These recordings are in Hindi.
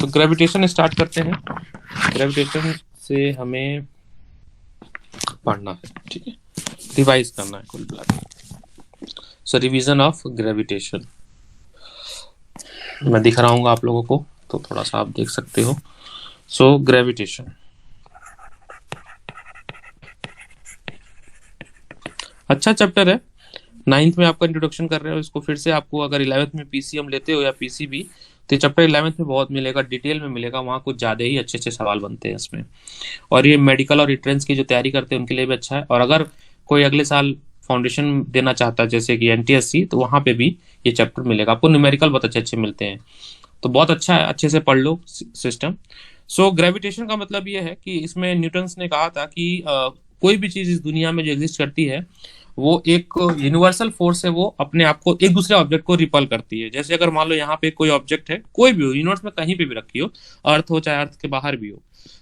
तो ग्रेविटेशन स्टार्ट करते हैं। ग्रेविटेशन से हमें पढ़ना है, ठीक है, रिवाइज करना है कुल मिला के। सो रिवीजन ऑफ ग्रेविटेशन मैं दिख रहा हूँ आप लोगों को, तो थोड़ा सा आप देख सकते हो। सो ग्रेविटेशन अच्छा चैप्टर है। 9th में आपका इंट्रोडक्शन कर रहे हो इसको, फिर से आपको अगर 11th में पीसीएम लेते हो या पीसीबी, तो चैप्टर 11th में बहुत मिलेगा, डिटेल में मिलेगा, वहाँ कुछ ज़्यादा ही अच्छे अच्छे सवाल बनते हैं इसमें। और ये मेडिकल और एंट्रेंस की जो तैयारी करते हैं उनके लिए भी अच्छा है। और अगर कोई अगले साल फाउंडेशन देना चाहता है जैसे कि एनटीएससी, तो वहाँ पे भी ये चैप्टर मिलेगा आपको। न्यूमेरिकल बहुत अच्छे अच्छे मिलते हैं, तो बहुत अच्छा है, अच्छे से पढ़ लो सिस्टम। सो ग्रेविटेशन का मतलब ये है कि इसमें न्यूटन्स ने कहा था कि कोई भी चीज़ इस दुनिया में जो एग्जिस्ट करती है वो एक यूनिवर्सल फोर्स है, वो अपने आप को एक दूसरे ऑब्जेक्ट को रिपल करती है। जैसे अगर मान लो यहाँ पे कोई ऑब्जेक्ट है, कोई भी हो यूनिवर्स में कहीं पे भी रखी हो, अर्थ हो चाहे अर्थ के बाहर भी हो,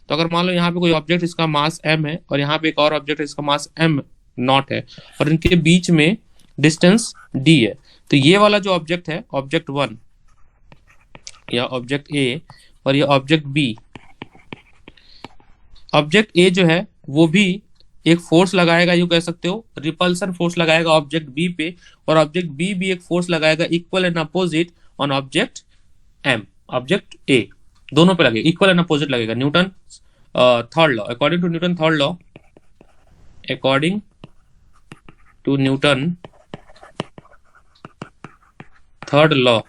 तो अगर मान लो यहाँ पे कोई ऑब्जेक्ट इसका मास m है और यहाँ पे एक और ऑब्जेक्ट इसका मास m नॉट है और इनके बीच में डिस्टेंस d है, तो ये वाला जो ऑब्जेक्ट है, ऑब्जेक्ट 1 या ऑब्जेक्ट a और ये ऑब्जेक्ट b, ऑब्जेक्ट a जो है वो भी एक फोर्स लगाएगा, यूं कह सकते हो रिपल्सन फोर्स लगाएगा ऑब्जेक्ट बी पे, और ऑब्जेक्ट बी भी एक फोर्स लगाएगा equal and opposite on object M, object A, दोनों पे लगेगा, इक्वल एंड अपोजिट लगेगा। Newton third law, according to Newton third law, according to Newton third law,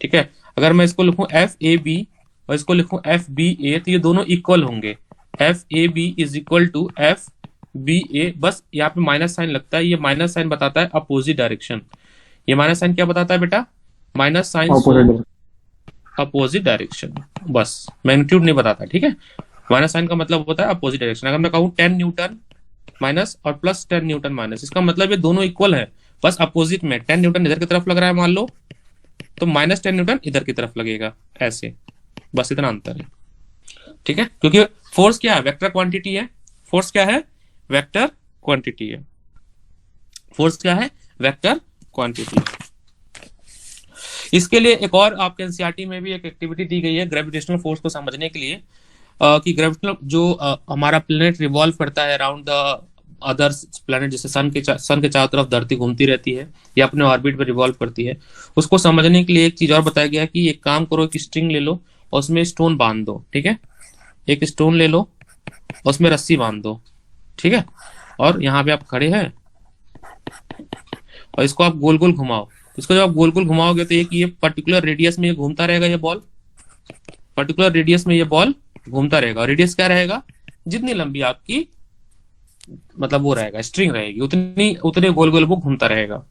ठीक है। अगर मैं इसको लिखूं एफ ए बी और इसको लिखूं एफ बी ए, तो ये दोनों इक्वल होंगे। F A B is equal to F B A, बस यहाँ पे माइनस साइन लगता है, ये माइनस साइन बताता है अपोजिट डायरेक्शन। ये माइनस साइन क्या बताता है बेटा? माइनस साइन अपोजिट डायरेक्शन, बस मैग्नीट्यूड नहीं बताता, ठीक है। माइनस साइन का मतलब होता है अपोजिट डायरेक्शन। अगर मैं कहूँ 10 न्यूटन माइनस और प्लस 10 न्यूटन माइनस, इसका मतलब ये दोनों इक्वल है, बस अपोजिट में 10 न्यूटन इधर की तरफ लग रहा है मान लो, तो माइनस 10 न्यूटन इधर की तरफ लगेगा, ऐसे, बस इतना अंतर है, ठीक है। क्योंकि फोर्स क्या है? वेक्टर क्वांटिटी है। फोर्स क्या है? वेक्टर क्वांटिटी है। फोर्स क्या है? वेक्टर क्वांटिटी है। इसके लिए एक और आपके एनसीईआरटी में भी एक एक्टिविटी दी गई है ग्रेविटेशनल फोर्स को समझने के लिए, कि ग्रेविटेशनल जो हमारा प्लेनेट रिवॉल्व करता है अराउंड द अदर प्लेनेट, जैसे सन के चारों तरफ धरती घूमती रहती है या अपने ऑर्बिट पर रिवॉल्व करती है, उसको समझने के लिए एक चीज और बताया गया है कि एक काम करो, एक स्ट्रिंग ले लो और उसमें स्टोन बांध दो, ठीक है। एक स्टोन ले लो और उसमें रस्सी बांध दो, ठीक है। और यहाँ पे आप खड़े हैं और इसको आप गोल गोल घुमाओ। इसको जब आप गोल गोल घुमाओगे तो एक ये पर्टिकुलर रेडियस में ये घूमता रहेगा, ये बॉल पर्टिकुलर रेडियस में ये बॉल घूमता रहेगा। रेडियस क्या रहेगा? जितनी लंबी आपकी मतलब वो रहेगा, स्ट्रिंग रहेगी, उतने गोल गोल वो घूमता रहेगा।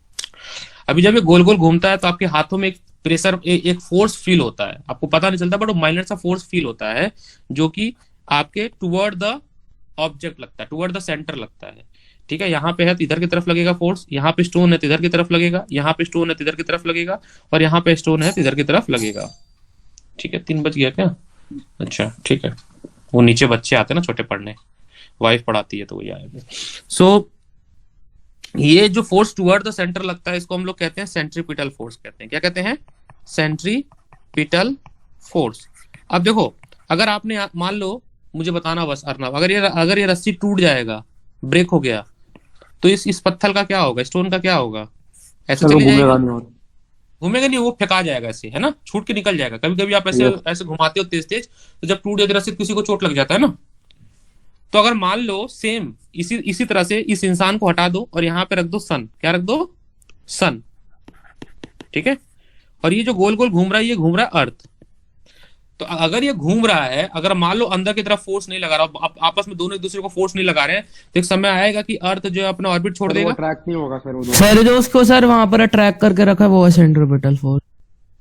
अभी जब ये गोल गोल घूमता है तो आपके हाथों में एक प्रेशर, एक फोर्स फील होता है, आपको पता नहीं चलता बट वो माइनर सा फोर्स फील होता है, जो कि आपके टुवर्ड द ऑब्जेक्ट लगता है, टुवर्ड द सेंटर लगता है, ठीक है। यहाँ पे है तो इधर की तरफ लगेगा फोर्स, यहाँ पे स्टोन है तो इधर की तरफ लगेगा, यहाँ पे स्टोन है तो इधर की तरफ लगेगा, और यहाँ पे स्टोन है तो इधर की तरफ लगेगा, ठीक है। 3 बज गया क्या? अच्छा ठीक है, वो नीचे बच्चे आते हैं ना छोटे पढ़ने, वाइफ पढ़ाती है तो वही आएंगे। सो ये जो फोर्स टुवर्ड द सेंटर लगता है, इसको हम लोग कहते हैं सेंट्रीपिटल फोर्स कहते हैं। क्या कहते हैं? Centripetal force. अब देखो, अगर आपने मान लो, मुझे बताना बस अर्नब, अगर ये रस्सी टूट जाएगा, ब्रेक हो गया, तो इस पत्थर का क्या होगा? स्टोन का क्या होगा? ऐसे चली जाएगी? घूमेगा नहीं, वो फेंका जाएगा ऐसे, है ना, छूट के निकल जाएगा। कभी कभी आप ऐसे ऐसे घुमाते हो तेज तेज, तो जब टूट जाती रस्सी किसी को चोट लग जाता है ना। तो अगर मान लो सेम इसी तरह से इस इंसान को हटा दो और यहाँ पे रख दो सन, क्या रख दो? सन, ठीक है। और ये जो गोल गोल घूम रहा है, ये घूम रहा है अर्थ। तो अगर ये घूम रहा है, अगर मान लो अंदर की तरफ फोर्स नहीं लगा रहा, आपस में दोनों एक दूसरे को फोर्स नहीं लगा रहे हैं, तो एक समय आएगा कि अर्थ जो है अपना ऑर्बिट छोड़ देगा, ट्रैक नहीं होगा सर जो उसको सर वहां पर अट्रैक्ट करके रखा है वो है सेंट्रीपिटल फोर्स।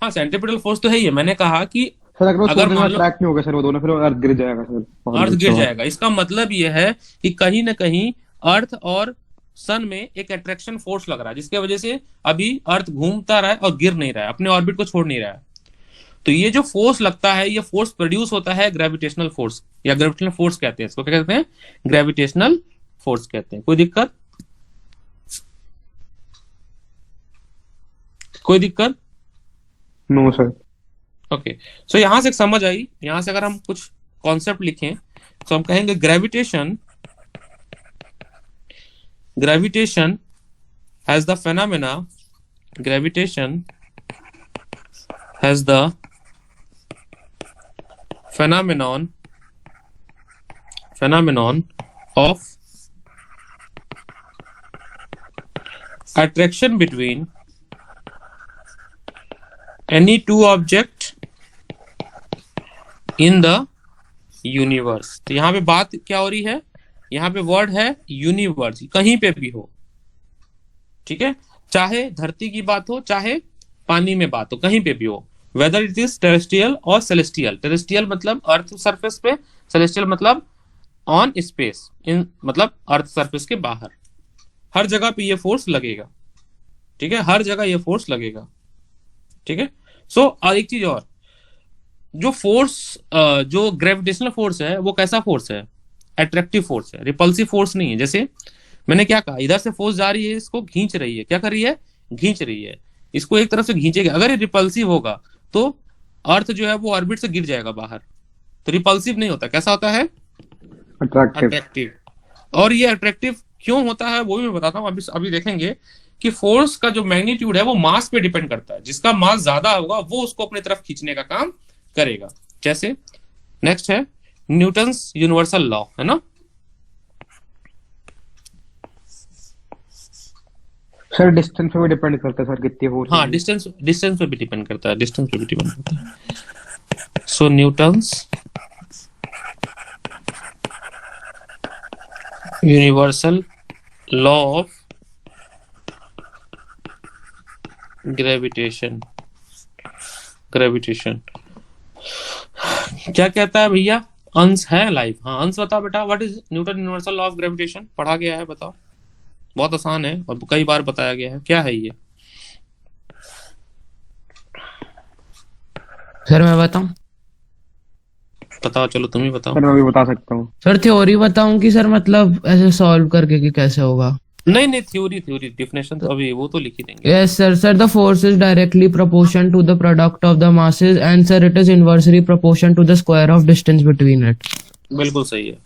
हाँ सेंट्रीपिटल फोर्स तो है ही है, मैंने कहा कि सर अगर मान लो ट्रैक नहीं होगा सर, वो दोनों फिर अर्थ गिर जाएगा सर, अर्थ गिर जाएगा। इसका मतलब यह है कि कहीं ना कहीं अर्थ और सन में एक अट्रैक्शन फोर्स लग रहा है, जिसकी वजह से अभी अर्थ घूमता रहा है और गिर नहीं रहा है, अपने ऑर्बिट को छोड़ नहीं रहा है। तो ये जो फोर्स लगता है, ये फोर्स प्रोड्यूस होता है ग्रेविटेशनल फोर्स, या ग्रेविटेशनल फोर्स कहते हैं इसको। क्या कहते हैं? ग्रेविटेशनल फोर्स कहते हैं। कोई दिक्कत? कोई दिक्कत? No sir. ओके, सो यहां से एक समझ आई। यहां से अगर हम कुछ कॉन्सेप्ट लिखें तो हम कहेंगे gravitation has the phenomena, gravitation has the phenomenon of attraction between any two object in the universe. तो यहां पे बात क्या हो रही है, यहां पे वर्ड है यूनिवर्स, कहीं पे भी हो, ठीक है, चाहे धरती की बात हो चाहे पानी में बात हो, कहीं पे भी हो, वेदर इट इज टेरेस्ट्रियल और सेलेस्टियल। टेरेस्ट्रियल मतलब अर्थ सरफेस पे, सेलेस्टियल मतलब ऑन स्पेस, इन मतलब अर्थ सरफेस के बाहर, हर जगह पे ये फोर्स लगेगा, ठीक है, हर जगह ये फोर्स लगेगा, ठीक है। सो और एक चीज और, जो फोर्स जो ग्रेविटेशनल फोर्स है वो कैसा फोर्स है, अट्रैक्टिव फोर्स है, रिपल्सिव फोर्स नहीं है। जैसे मैंने क्या कहा, इधर से फोर्स जा रही है, इसको खींच रही है, क्या कर रही है, खींच रही है, इसको एक तरफ से खींचेगा। अगर ये रिपल्सिव होगा तो अर्थ जो है वो ऑर्बिट से गिर जाएगा बाहर, तो रिपल्सिव नहीं होता, कैसा होता है, अट्रैक्टिव। अट्रैक्टिव। और ये अट्रैक्टिव क्यों होता है वो भी मैं बताता हूँ, अभी देखेंगे कि फोर्स का जो मैग्नीट्यूड है वो मास पे डिपेंड करता है, जिसका मास ज्यादा होगा वो उसको अपनी तरफ खींचने का काम करेगा। जैसे नेक्स्ट है न्यूटन्स यूनिवर्सल लॉ, है ना। सर डिस्टेंस पे भी डिपेंड करता है सर, कितनी फोर्स हाँ, होगी। डिस्टेंस पे भी डिपेंड करता है, डिस्टेंस पे भी डिपेंड करता है। So Newton's universal law of gravitation क्या कहता है भैया, अंश है लाइव। हाँ, अंश बताओ बेटा, what is Newton universal law of gravitation, पढ़ा गया है, बताओ, बहुत आसान है और कई बार बताया गया है, क्या है ये। सर मैं बताऊं? बताओ, चलो तुम ही बताओ। सर मैं भी बता सकता हूँ। सर थ्योरी बताऊं कि सर मतलब ऐसे सॉल्व करके कि कैसे होगा? नहीं, थ्योरी डेफिनेशन तो अभी वो तो लिख ही देंगे। Yes, sir. Sir, the force is directly proportion to the product of the masses, and sir, it is inversely proportion to the square of distance between it. बिल्कुल सही है।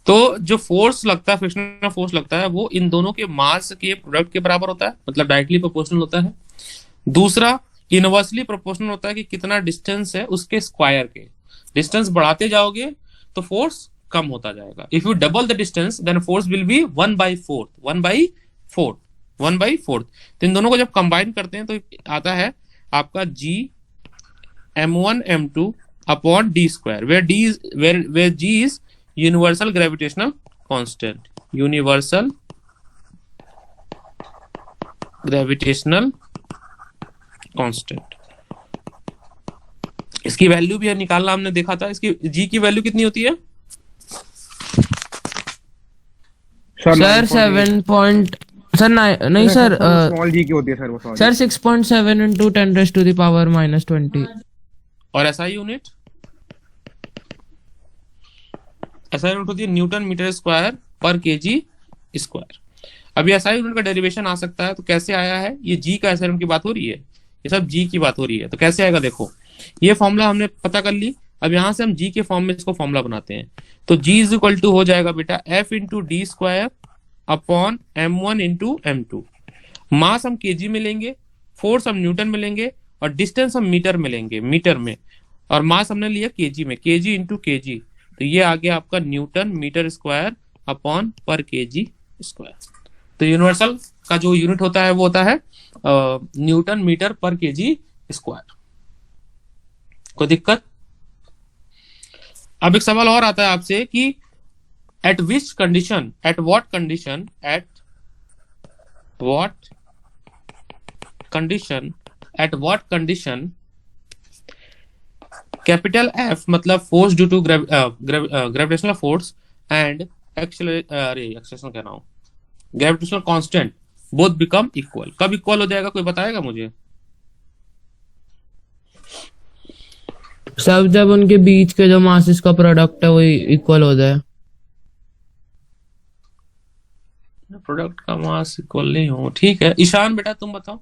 तो जो फोर्स लगता है, फ्रिक्शनल फोर्स लगता है, वो इन दोनों के मास के प्रोडक्ट के बराबर होता है, मतलब डायरेक्टली प्रोपोर्शनल होता है। दूसरा इनवर्सली प्रोपोर्शनल होता है कि कितना डिस्टेंस है उसके स्क्वायर के, डिस्टेंस बढ़ाते जाओगे तो फोर्स कम होता जाएगा। If you double the distance then force will be 1/4। तो इन दोनों को जब कंबाइन करते हैं तो आता है आपका G m1 m2 upon d square, where G is universal gravitational constant, universal gravitational constant. इसकी वैल्यू भी निकालना हमने देखा था, इसकी G की वैल्यू कितनी होती है सर 7 पॉइंट, सर नहीं सर, स्मॉल जी की होती है सर वो, sir 6.7 into 10 raised to the power -20। और SI यूनिट होती है न्यूटन मीटर स्क्वायर पर केजी स्क्वायर। अभी SI यूनिट का डेरिवेशन आ सकता है, तो कैसे आया है, ये G का SI यूनिट की बात हो रही है, ये सब G की बात हो रही है, तो कैसे आएगा देखो, ये फॉर्मूला हमने पता कर ली। अब यहां से हम G के फॉर्म में इसको फॉर्मूला बनाते हैं, तो G इज इक्वल टू हो जाएगा बेटा F into D square upon m1 into m2। मास हम केजी में लेंगे, फोर्स हम न्यूटन में लेंगे, और डिस्टेंस हम मीटर में लेंगे, मीटर में, और मास हमने लिया केजी में, केजी इंटू केजी, तो ये आ गया आपका न्यूटन मीटर स्क्वायर अपॉन पर केजी स्क्वायर। तो यूनिवर्सल का जो यूनिट होता है वो होता है न्यूटन मीटर पर केजी स्क्वायर। कोई दिक्कत? अब एक सवाल और आता है आपसे कि at which condition, at what condition capital F मतलब force due to gravitational force and acceleration कह रहा हूं, gravitational constant both become equal. कब इक्वल हो जाएगा, कोई बताएगा मुझे? सब जब उनके बीच के जो मासेस का प्रोडक्ट है वही इक्वल हो जाए। प्रोडक्ट का मास इक्वल नहीं हो, ठीक है। ईशान बेटा तुम बताओ।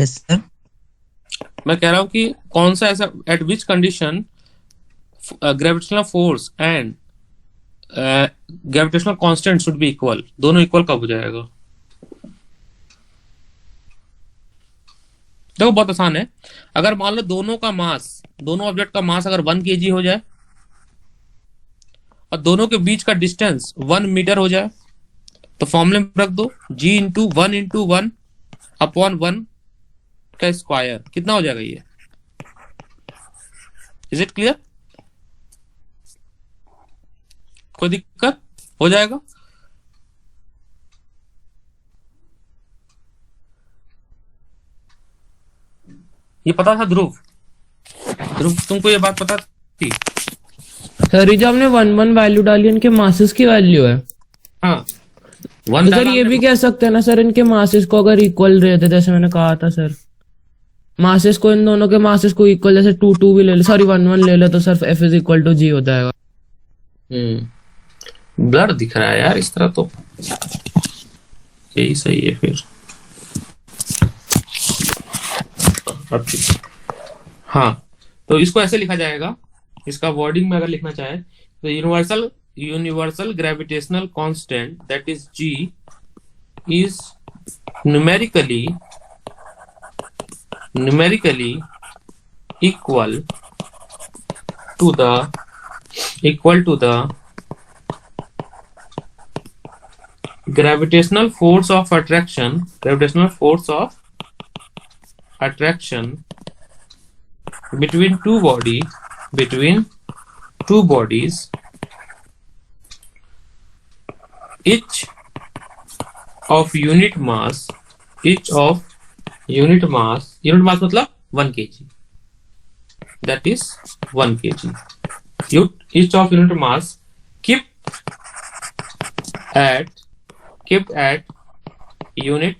Yes sir. मैं कह रहा हूं कि कौन सा ऐसा, eight which condition gravitational force and gravitational constant should be equal, दोनों इक्वल कब हो जाएगा? देखो बहुत आसान है। अगर मान लो दोनों का मास, दोनों ऑब्जेक्ट का मास अगर 1 kg हो जाए और दोनों के बीच का डिस्टेंस 1 मीटर हो जाए, तो फॉर्मूले में रख दो g इंटू 1 अपॉन 1 का स्क्वायर। कितना हो जाएगा ये? Is it clear? कोई दिक्कत? हो जाएगा। ये पता था ध्रुव? ध्रुव तुमको ये बात पता थी? सर ये जो आपने 1 वैल्यू डाली इनके मासेस की वैल्यू है। हाँ, तो सर ये भी कह सकते हैं ना सर, इनके मासेस को अगर इक्वल रहते, जैसे मैंने कहा था सर, मासेस को, इन दोनों के मासेस को इक्वल, जैसे 2 भी ले ले, सॉरी 1 ले ले, तो sir F is equal to G हो जाएगा। ब्लर दिख रहा है यार इस तरह, तो यही सही है फिर। हाँ, तो इसको ऐसे लिखा जाएगा, इसका वर्डिंग में अगर लिखना चाहे तो universal gravitational constant that is G is numerically equal to the gravitational force of attraction between two bodies each of unit mass मतलब 1 kg, that is 1 kg. Each of unit mass kept at unit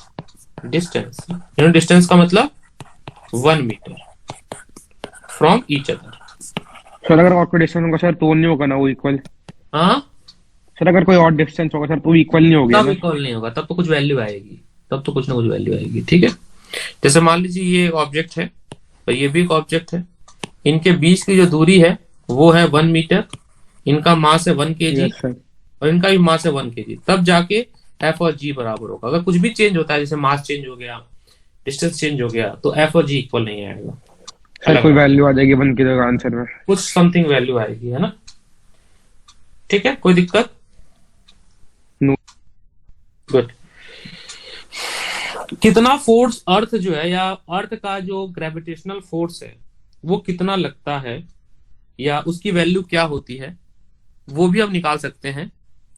distance. Unit distance का मतलब 1 metre from each other. Sir अगर और कोई डिस्टेंस होगा सर तो नहीं होगा ना वो इक्वल? हाँ, सर अगर कोई और डिस्टेंस होगा सर तो इक्वल नहीं होगा तब इक्वल नहीं होगा, तब तो कुछ वैल्यू आएगी, तब तो कुछ ना कुछ वैल्यू आएगी। ठीक है, जैसे मान लीजिए ये ऑब्जेक्ट है और ये भी एक ऑब्जेक्ट है, इनके बीच की जो दूरी है वो है 1 मीटर, इनका मास है 1 kg और इनका भी मास है 1 kg, तब जाके F और G बराबर होगा। अगर कुछ भी चेंज होता है, जैसे मास चेंज हो गया, डिस्टेंस चेंज हो गया, तो F और G इक्वल नहीं आएगा। सर कोई वैल्यू आ जाएगी 1 की जगह आंसर में, कुछ समथिंग वैल्यू आएगी, है ना? ठीक है, कोई दिक्कत? नो। गुड। कितना फोर्स अर्थ जो है, या अर्थ का जो ग्रेविटेशनल फोर्स है वो कितना लगता है, या उसकी वैल्यू क्या होती है, वो भी हम निकाल सकते हैं।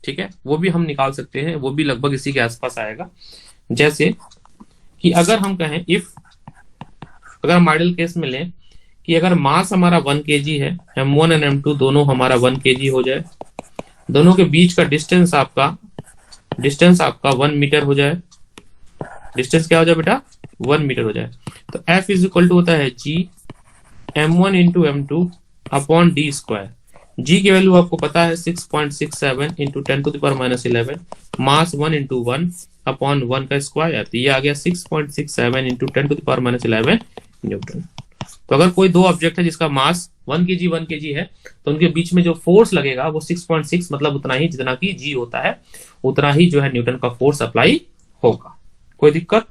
ठीक है, वो भी हम निकाल सकते हैं, वो भी लगभग इसी के आसपास आएगा। जैसे कि अगर हम कहें अगर हम मॉडल केस में लें कि अगर मास हमारा 1 kg है, m1 और m2 दोनों हमारा 1 kg हो जाए, दोनों के बीच का डिस्टेंस आपका 1 मीटर हो जाए। डिस्टेंस क्या हो जाए बेटा? 1 मीटर हो जाए। तो F इज इक्वल टू होता है G m1 into m2 upon d square. G की वैल्यू आपको पता है 6.67 इंटू 10⁻11, मास 1 इंटू 1 अपॉन 1 का स्क्वायर, तो ये आ गया 6.67 इंटू 10⁻11 न्यूटन। तो अगर कोई दो ऑब्जेक्ट है जिसका मास 1 kg है, तो उनके बीच में जो फोर्स लगेगा वो 6.6 मतलब उतना ही जितना कि G होता है, उतना ही जो है न्यूटन का फोर्स अप्लाई होगा। कोई दिक्कत?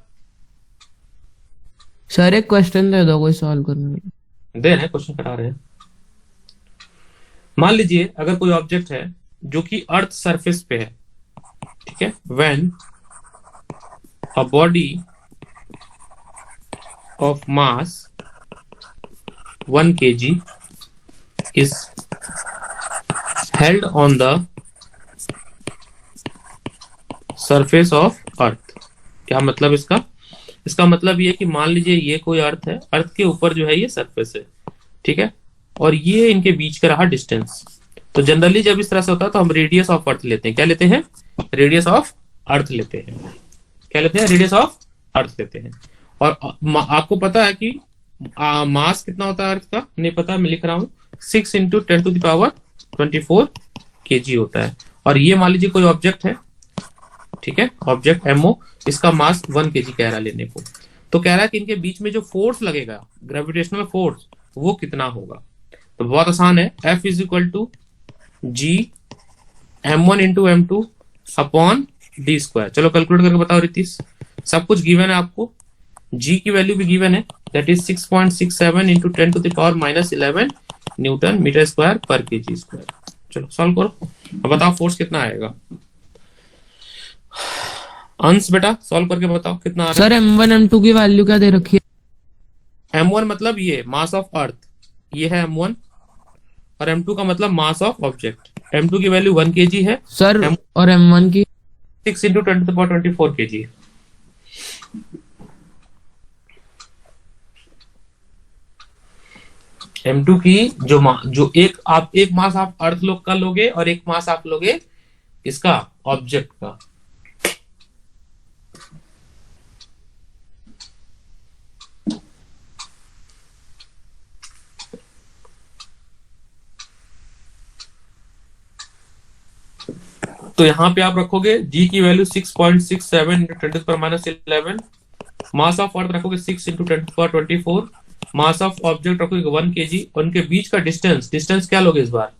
सर एक क्वेश्चन दे दो, कोई सॉल्व करने दे रहे हैं, क्वेश्चन करा रहे हैं। मान लीजिए अगर कोई ऑब्जेक्ट है जो कि अर्थ सरफेस पे है, ठीक है, when a body of mass 1 kg is held on the surface of earth। क्या मतलब इसका? इसका मतलब ये कि मान लीजिए ये कोई अर्थ है, अर्थ के ऊपर जो है ये सरफेस है, ठीक है, और ये इनके बीच का रहा डिस्टेंस। तो जनरली जब इस तरह से होता है तो हम रेडियस ऑफ अर्थ लेते हैं। क्या लेते हैं? रेडियस ऑफ अर्थ लेते हैं। क्या लेते हैं? रेडियस ऑफ अर्थ लेते हैं। और आपको पता है कि मास कितना होता है अर्थ का? नहीं पता, मैं लिख रहा हूं 6 इंटू 10⁻24 kg होता है। और ये मान लीजिए कोई ऑब्जेक्ट है, ठीक है, ऑब्जेक्ट MO, इसका मास 1 kg कह रहा है लेने को। तो कह रहा है कि इनके बीच में जो फोर्स लगेगा, ग्रेविटेशनल फोर्स, वो कितना होगा। तो बहुत आसान है, F is equal to G m1 into m2 upon D square. चलो कैलकुलेट करके बताओ रितीश। सब कुछ गिवन है आपको, g की वैल्यू भी गिवन है, that is 6.67 into 10 to the power minus 11 newton metre square पर केजी स्क्वायर। चलो सॉल्व करो, अब बताओ फोर्स कितना आएगा। अंश बेटा सॉल्व करके बताओ कितना आ रहा सर M1 M2 की वैल्यू क्या दे रखी है? है। m1 मतलब ये मास ऑफ अर्थ, ये है m1, और m2 का मतलब मास ऑफ ऑब्जेक्ट। m2 की वैल्यू 1 kg है सर और M1 की 6 into 10 to the power 24 kg। m2 की जो एक मास आप अर्थ लोग का लोगे और एक मास आप लोगे इसका ऑब्जेक्ट का। तो यहां पे आप रखोगे g की value 6.67 into 10 to the power minus 11, mass of earth रखोगे 6 into 10 to the power 24, mass of object रखोगे 1 kg, उनके बीच का डिस्टेंस क्या लोगे इस बार,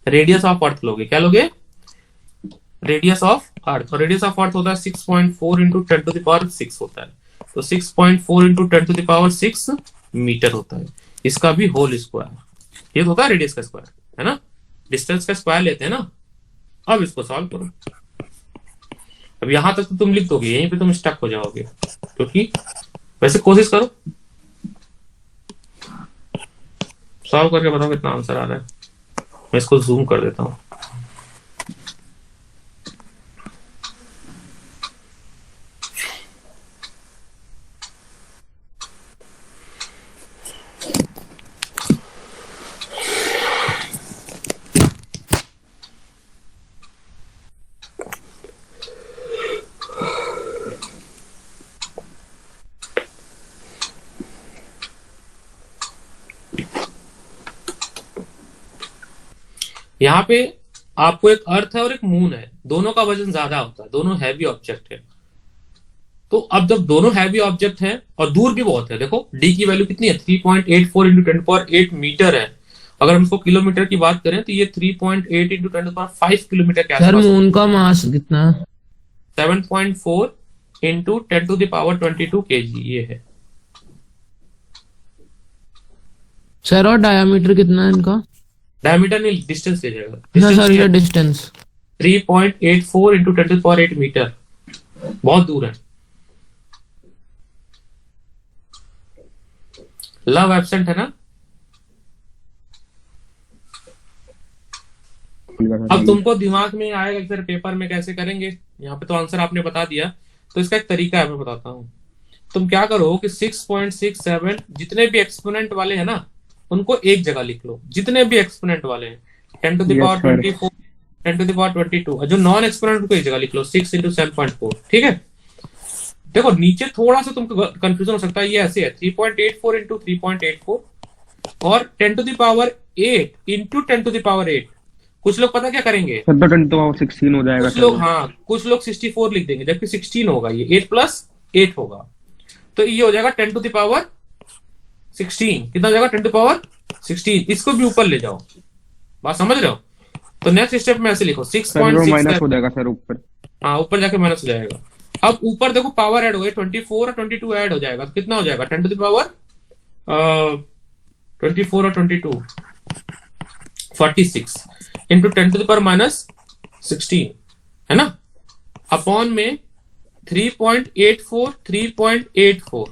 रेडियस ऑफ अर्थ लोगे। क्या लोगे, रेडियस ऑफ अर्थ। और रेडियस ऑफ अर्थ होता है 6.4 इंटू 10 टू द पावर 6 होता है, तो 6.4 into 10 to the power 6 metre होता है। इसका भी होल स्क्वायर, ये तो होता है रेडियस का स्क्वायर, है ना, डिस्टेंस का स्क्वायर लेते हैं ना। अब इसको सॉल्व करो। अब यहां तक तो तुम लिख दोगे, यहीं पे तुम स्टक हो जाओगे, क्योंकि वैसे कोशिश करो, सॉल्व करके बताओ कितना आंसर आ रहा है। मैं इसको जूम कर देता हूं। यहाँ पे आपको एक अर्थ है और एक मून है, दोनों का वजन ज्यादा होता है, दोनों हैवी ऑब्जेक्ट है। तो अब जब दोनों हैवी ऑब्जेक्ट हैं और दूर भी बहुत है, देखो डी की वैल्यू कितनी है, 3.84 इंटू 10⁸ मीटर है। अगर हम इसको किलोमीटर की बात करें तो ये 3.8 इंटू 10⁵ किलोमीटर के सर आसपास। मून का मास कितना? 7.4 into 10 to the power 22 kg ये है। सर और डायमीटर कितना है इनका? डायमीटर नहीं, डिस्टेंस ले जाएगा। Sir distance 3.84 into 10 to the power 8 metre, बहुत दूर है। लव एब्सेंट है ना। अब तुमको दिमाग में आएगा कि सर पेपर में कैसे करेंगे, यहाँ पे तो आंसर आपने बता दिया, तो इसका एक तरीका है, मैं बताता हूँ। तुम क्या करो कि 6.67 जितने भी एक्सपोनेंट वाले हैं ना उनको एक जगह लिख लो, जितने भी एक्सपोनेंट वाले हैं 10 to the power 24, 10 to the power 22, और जो नॉन एक्सपोनेंट उनको एक जगह लिख लो 6 इंटू 7.4। ठीक है, देखो नीचे थोड़ा सा तुमको कंफ्यूजन हो सकता है, ये ऐसे है 3.84 इंटू 3.84 और 10 to the power 8 into 10 to the power 8। कुछ लोग पता क्या करेंगे, 10 टू पावर 16 हो जाएगा। कुछ लोग, हाँ कुछ लोग 64 लिख देंगे, जबकि 16 होगा, ये 8 प्लस 8 होगा, तो ये हो जाएगा 10 टू द पावर 16। कितना हो जाएगा, 10 टू पावर 16। इसको भी ऊपर ले जाओ, बात समझ रहे हो। तो नेक्स्ट स्टेप में ऐसे लिखो 6.6 माइनस हो जाएगा सर ऊपर, हाँ ऊपर जाके माइनस हो जाएगा। अब ऊपर देखो पावर ऐड हो गई, 24 और 22 ऐड हो जाएगा, तो कितना हो जाएगा 10 टू द पावर 24 और 22 46 into 10 to the power minus 16, है ना, अपॉन में 3.84।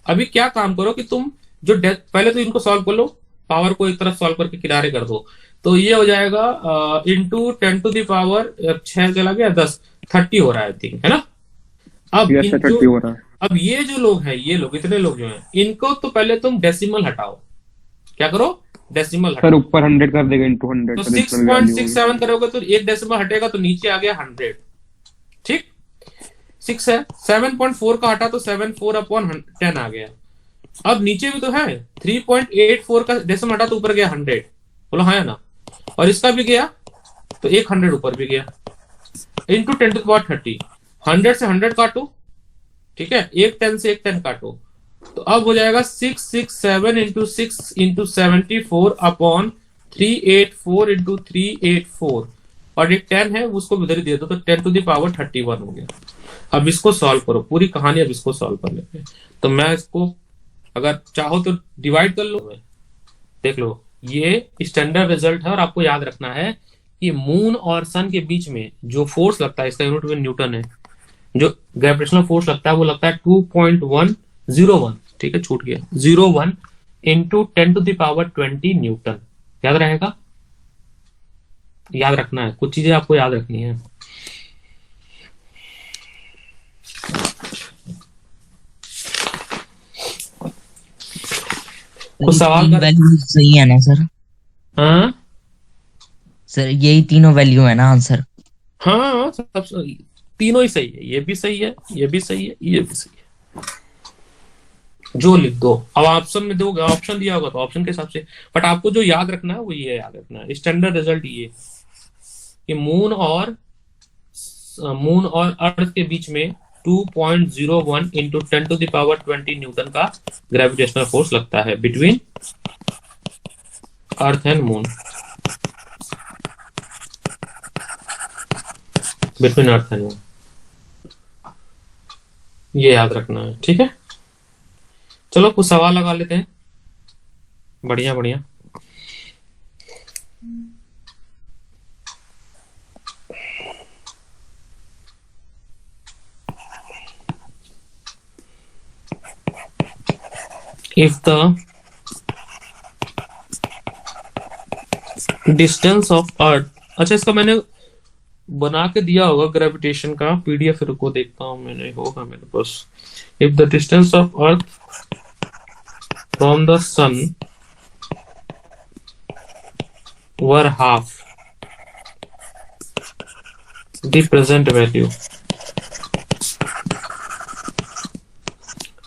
अभी क्या काम करो कि तुम जो पहले तो इनको सॉल्व कर लो, पावर को एक तरफ सॉल्व करके किनारे कर दो, तो ये हो जाएगा इंटू 10 टू द पावर 6 चला गया 10, 30 हो रहा है आई थिंक, है ना। अब अब ये जो लोग हैं, ये लोग इतने लोग जो हैं, इनको तो पहले तुम डेसिमल हटाओ। क्या करो, डेसिमल हटाओ। सर ऊपर 100 कर देगा इंटू 100, तो 6.67 करोगे तो एक डेसिमल हटेगा, तो नीचे आ गया 100। ठीक, 6 है, 7.4 का हटा तो 74 अपॉन 10 आ गया। अब नीचे भी तो है 3.84 का डेसिमल हटा तो ऊपर गया 100, बोलो हाँ या ना, और इसका भी गया तो एक 100 ऊपर भी गया, इंटू 10 टू द पावर 30। 100 से 100 काटो ठीक है, एक 10 से एक 10 काटो, तो अब हो जाएगा 667 इंटू 6 इंटू 74 अपॉन 384 इंटू 384, और एक 10 है उसको उधर ही दे दो, तो 10 टू द पावर 31 हो गया। अब इसको सॉल्व करो, पूरी कहानी अब इसको सॉल्व कर लेते हैं। तो मैं इसको अगर चाहो तो डिवाइड कर लो, देख लो ये स्टैंडर्ड रिजल्ट है। और आपको याद रखना है कि मून और सन के बीच में जो फोर्स लगता है, इसका यूनिट में न्यूटन है, जो ग्रेविटेशनल फोर्स लगता है वो लगता है 2.101, ठीक है, छूट गया 01 into 10 to the power 20 newton. याद रहेगा, याद रखना है, कुछ चीजें आपको याद रखनी है। कुछ सवाल कर, वैल्यू सही है ना सर? हाँ सर यही तीनों वैल्यू है ना आंसर? हाँ, सब तीनों ही सही है, ये भी सही है, ये भी सही है, ये भी सही है, जो लिख दो। अब ऑप्शन में दोगे, ऑप्शन दिया होगा तो ऑप्शन के हिसाब से, बट आपको जो याद रखना है वो ये याद रखना है, स्टैंडर्ड रिजल्ट ये कि मून और अर्थ के बीच में 2.01 into 10 to the power 20 newton का ग्रेविटेशनल फोर्स लगता है between earth and moon, between earth and moon, ये याद रखना है, ठीक है। चलो कुछ सवाल लगा लेते हैं, बढ़िया बढ़िया। If the distance of Earth, अच्छा इसका मैंने बना के दिया होगा ग्रेविटेशन का पीडीएफ, रुको देखता हूं, मैंने होगा मेरे पास। If the distance of Earth from the sun were half the present value,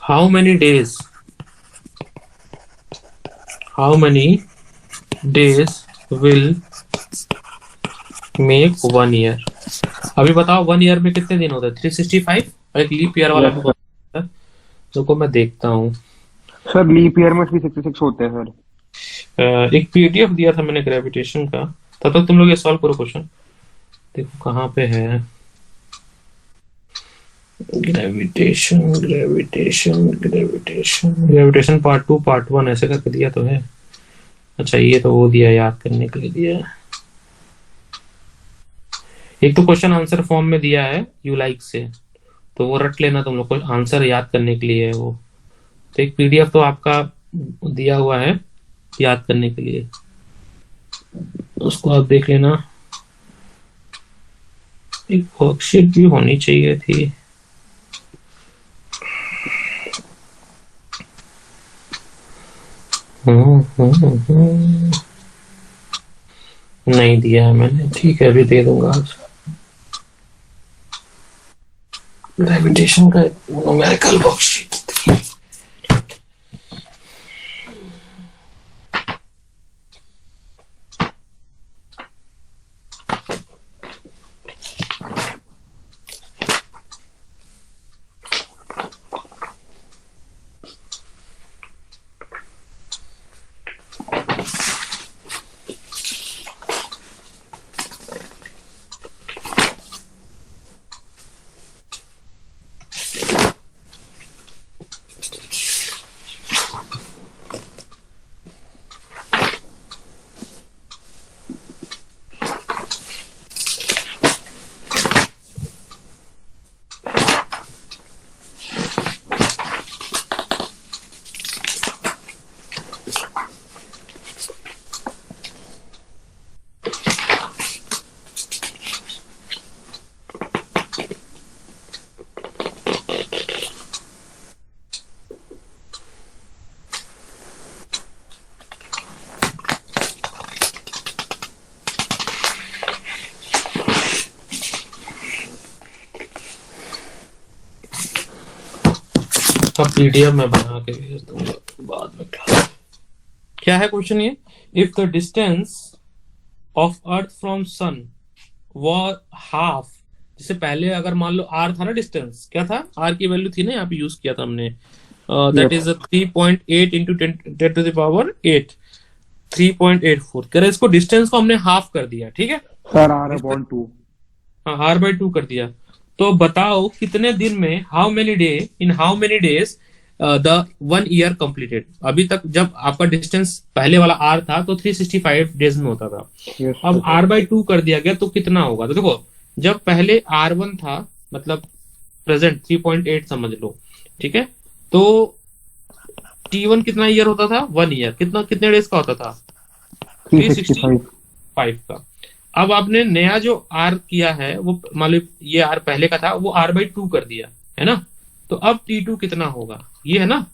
how many days will make 1 year? अभी बताओ 1 ईयर में कितने दिन होते हैं? 365, और एक लीप ईयर वाला भी होता है, रुको मैं देखता हूँ। सर लीप ईयर में 366 होते हैं सर। एक पीडीएफ दिया था मैंने ग्रेविटेशन का, तब तक तुम लोग ये सॉल्व करो क्वेश्चन, देखो कहाँ पे है। ग्रेविटेशन पार्ट 2 पार्ट 1 ऐसे करके दिया तो है। अच्छा ये तो वो दिया, याद करने के लिए दिया है। एक तो क्वेश्चन आंसर फॉर्म में दिया है यू लाइक से, तो वो रट लेना तुम लोग को, आंसर याद करने के लिए है वो। तो एक पीडीएफ तो आपका दिया हुआ है याद करने के लिए, उसको आप देख लेना। एक वर्कशीट भी होनी चाहिए थी, नहीं दिया है मैंने, ठीक है अभी दे दूंगा आज। ग्रेविटेशन का न्यूमेरिकल वर्कशीट पीडीएफ में बना के भेज दूंगा बाद में। क्या है क्वेश्चन ये? If the distance of earth from sun were half जैसे पहले अगर मान लो आर था ना, डिस्टेंस क्या था, आर की वैल्यू थी ना, यहाँ पे यूज किया था हमने, दैट यस इज 3.8 इंटू 10⁸8, 3.84 कह रहे, इसको डिस्टेंस को हमने हाफ कर दिया, ठीक है, सर, R/2। हाँ R/2 कर दिया। तो बताओ कितने दिन में, how many day, in how many days the 1 year completed. अभी तक जब आपका डिस्टेंस पहले वाला आर था तो 365 डेज में होता था, यस अब R/2 कर दिया गया तो कितना होगा। तो देखो, जब पहले R1 था, मतलब प्रेजेंट 3.8 समझ लो, ठीक है, तो T1 कितना ईयर होता था, 1 ईयर, कितने डेज का होता था, 365। 5 का। अब आपने नया जो आर किया है वो मान लो ये आर पहले का था, वो R/2 कर दिया है ना, तो अब T2 कितना होगा, ये है ना।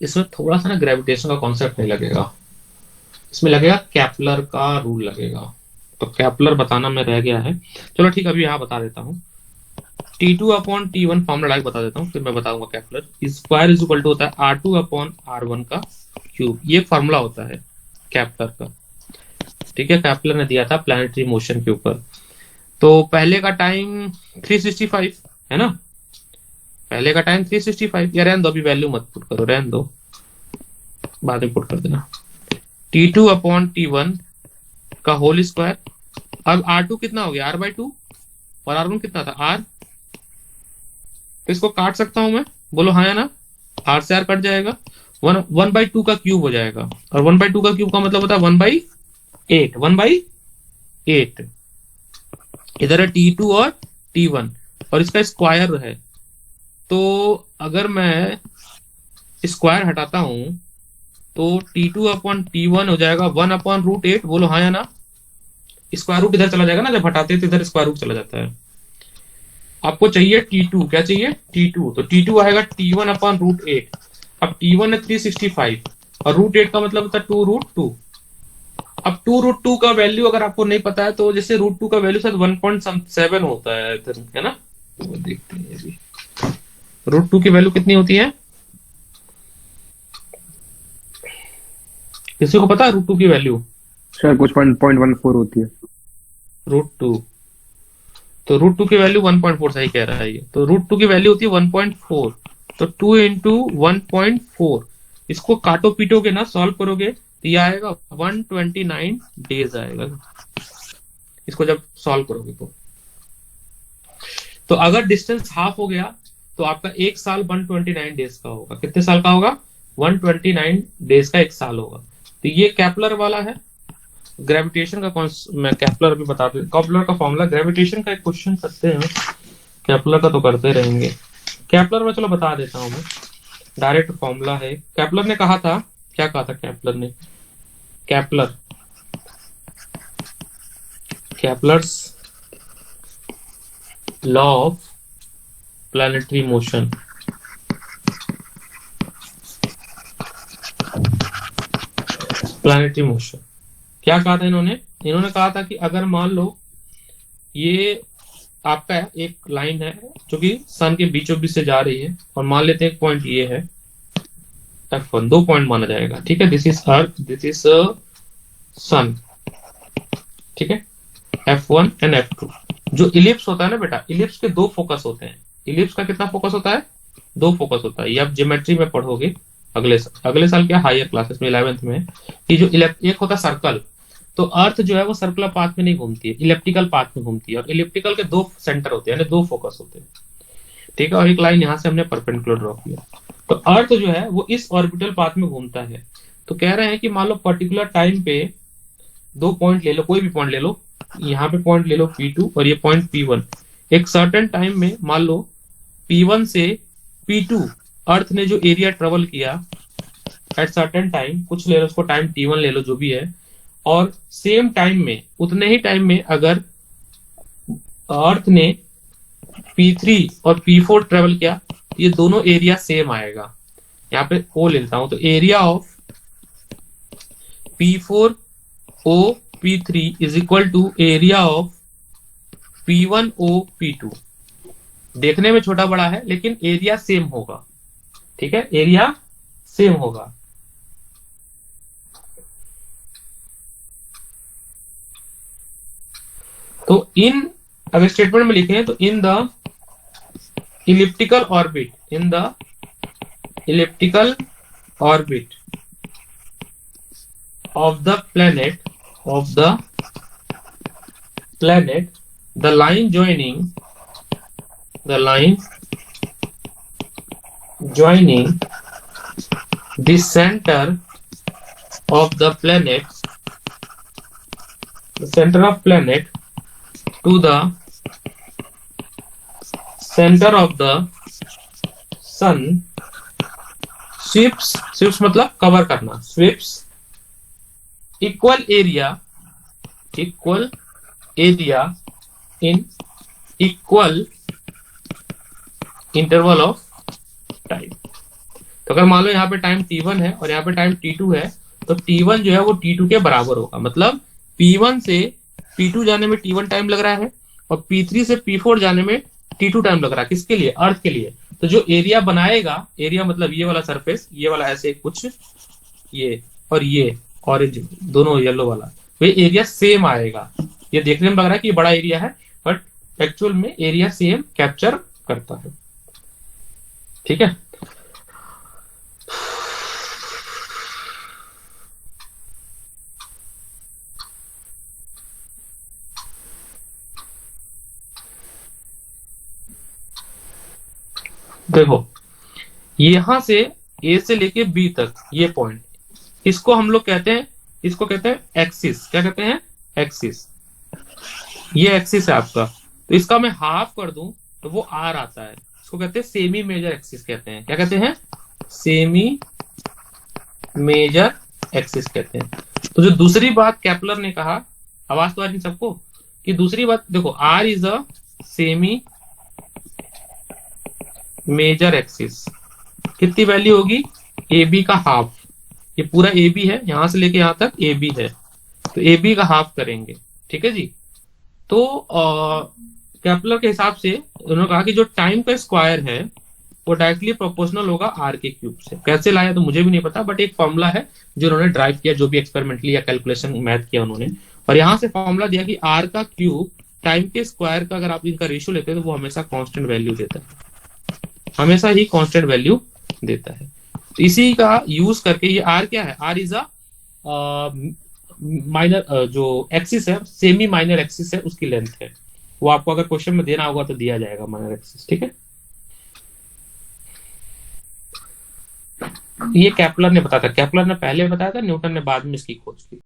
इसमें थोड़ा सा ना ग्रेविटेशन का कॉन्सेप्ट नहीं लगेगा, इसमें लगेगा कैपलर का रूल लगेगा, तो कैपलर बताना में रह गया है। चलो ठीक है, अभी यहाँ बता देता हूँ। T2/T1 फॉर्मूला डायरेक्ट बता देता हूँ, फिर मैं बताऊंगा Kepler. Square is equal to होता है R2/R1 का क्यूब, ये फॉर्मूला होता है कैपलर का, ठीक है। कैपलर ने दिया था प्लैनेटरी मोशन के ऊपर। तो पहले का टाइम 365 है ना, पहले का टाइम 365, या रहने दो, अभी वैल्यू मत पुट करो, रहने दो, बाद में पुट कर देना। T2/T1 का होल स्क्वायर। अब R2 कितना हो गया, R/2, और R1 कितना था, R। तो इसको काट सकता हूं मैं, बोलो हाँ या ना, R से R कट जाएगा, 1/2 का क्यूब हो जाएगा, और 1/2 का क्यूब का मतलब होता है 1/8, 1/8। इधर है T2 और T1, और इसका स्क्वायर है, तो अगर मैं स्क्वायर हटाता हूं तो T2/T1 हो जाएगा 1/√8, बोलो हाँ या ना। स्क्वायर रूट इधर चला जाएगा ना, जब हटाते हैं तो इधर स्क्वायर रूट चला जाता है। आपको चाहिए T2, क्या चाहिए T2, तो T2 आएगा T1/√8। अब T1 है 365, और √8 का मतलब होता है 2√2। अब 2√2 का वैल्यू अगर आपको नहीं पता है तो जैसे √2 का वैल्यू शायद 1.7 होता है इधर, है ना, वो देखते हैं अभी √2 की वैल्यू कितनी होती है, किसी को पता है √2 की वैल्यू, सर कुछ 1.14 होती है। √2, तो √2 की वैल्यू 1.4, सही कह रहा है ये, तो √2 की वैल्यू होती है 1.4, तो 2 इंटू 1.4, इसको काटो पीटोगे ना, सॉल्व करोगे तो ये आएगा 129 डेज आएगा, इसको जब सॉल्व करोगे तो अगर डिस्टेंस हाफ हो गया तो आपका एक साल 129 डेज का होगा। कितने साल का होगा, 129 डेज का एक साल होगा। तो ये कैपलर वाला है, ग्रेविटेशन का मैं कैपलर भी बता दूं, कैपलर का फॉर्मूला, ग्रेविटेशन का एक क्वेश्चन करते हैं, कैपलर का तो करते रहेंगे। कैपलर में चलो बता देता हूं मैं, डायरेक्ट फॉर्मूला है। कैपलर ने कहा था, क्या कहा था कैपलर ने, Kepler's law of planetary motion, planetary motion क्या कहा था इन्होंने कहा था कि अगर मान लो ये आपका एक लाइन है जो कि सन के बीचों बीच से जा रही है, और मान लेते हैं एक पॉइंट ये है F1, 2 पॉइंट माना जाएगा, ठीक है, this is earth, this is sun, ठीक है, F1 एंड F2। जो इलिप्स होता है ना बेटा, इलिप्स के 2 फोकस होते हैं। इलिप्स का कितना फोकस होता है, 2 फोकस होता है। ये आप ज्योमेट्री में पढ़ोगे अगले साल क्या, हायर क्लासेस में 11th में, कि जो एक होता है सर्कल, तो अर्थ जो है वो सर्कुलर पाथ में नहीं घूमती है, इलेप्टिकल पाथ में घूमती है, और इलेप्टिकल के 2 सेंटर होते हैं, यानी 2 फोकस होते हैं, ठीक है, और एक लाइन यहां से हमने परपेंडिकुलर ड्रॉ किया। तो अर्थ जो है वो इस ऑर्बिटल पाथ में घूमता है। तो कह रहे हैं कि मान लो पर्टिकुलर टाइम पे 2 पॉइंट ले लो, कोई भी पॉइंट ले लो, यहाँ पे पॉइंट ले लो P2 और ये पॉइंट P1, एक सर्टेन टाइम में मान लो P1 से P2 अर्थ ने जो एरिया ट्रेवल किया एट सर्टेन टाइम, कुछ ले लो उसको टाइम T1 ले लो जो भी है, और सेम टाइम में, उतने ही टाइम में अगर अर्थ ने P3 और P4 ट्रेवल किया, ये दोनों एरिया सेम आएगा। यहाँ पे O लेता हूं, तो area of P4O P3 is equal to area of P1O P2। देखने में छोटा बड़ा है लेकिन एरिया सेम होगा, ठीक है, एरिया सेम होगा। तो इन अगर स्टेटमेंट में लिखें तो in the elliptical orbit, in the elliptical orbit of the planet, the line joining the center of the planet, the center of planet to the center of the sun sweeps मतलब कवर करना, sweeps equal area in equal interval of time। तो अगर मान लो यहाँ पे टाइम t1 है और यहाँ पे टाइम t2 है, तो t1 जो है वो t2 के बराबर होगा। मतलब p1 से p2 जाने में t1 टाइम लग रहा है और p3 से p4 जाने में t2 टाइम लग रहा है। किसके लिए? अर्थ के लिए। तो जो एरिया बनाएगा, एरिया मतलब ये वाला सरफेस, ये वाला ऐसे कुछ, ये और ये ऑरेंज दोनों येलो वाला, वे एरिया सेम आएगा। ये देखने में लग रहा है कि बड़ा एरिया है, बट एक्चुअल में एरिया सेम कैप्चर करता है। ठीक है, देखो यहां से ए से लेके बी तक ये पॉइंट, इसको हम लोग कहते हैं, इसको कहते हैं एक्सिस। क्या कहते हैं? एक्सिस। ये एक्सिस है आपका, तो इसका मैं हाफ कर दूं तो वो आर आता है। इसको कहते हैं सेमी मेजर एक्सिस कहते हैं। क्या कहते हैं? सेमी मेजर एक्सिस कहते हैं। तो जो दूसरी बात केपलर ने कहा, आवाज तो आ रही सबको, कि दूसरी बात देखो, R is a semi major axis. कितनी वैल्यू होगी? ए बी का हाफ। ये पूरा ए बी है, यहां से लेके यहां तक ए बी है, तो ए बी का हाफ करेंगे। ठीक है जी। तो केपलर के हिसाब से उन्होंने कहा कि जो टाइम का स्क्वायर है वो डायरेक्टली प्रोपोर्शनल होगा आर के क्यूब से। कैसे लाया तो मुझे भी नहीं पता, बट एक फॉर्मूला है जो उन्होंने ड्राइव किया, जो भी एक्सपेरिमेंटली या कैलकुलेशन मैथ किया उन्होंने, और यहां से फॉर्मूला दिया कि आर का क्यूब टाइम के स्क्वायर का अगर आप इनका रेशियो लेते हैं तो वो हमेशा कांस्टेंट वैल्यू देता है, हमेशा ही कांस्टेंट वैल्यू देता है। तो इसी का यूज करके ये आर क्या है? आर इज अ माइनर, जो एक्सिस है, सेमी माइनर एक्सिस है, उसकी लेंथ है। वो आपको अगर क्वेश्चन में देना होगा तो दिया जाएगा माइनर एक्सिस। ठीक है, ये केपलर ने बताया था, केपलर ने पहले बताया था, न्यूटन ने बाद में इसकी खोज की।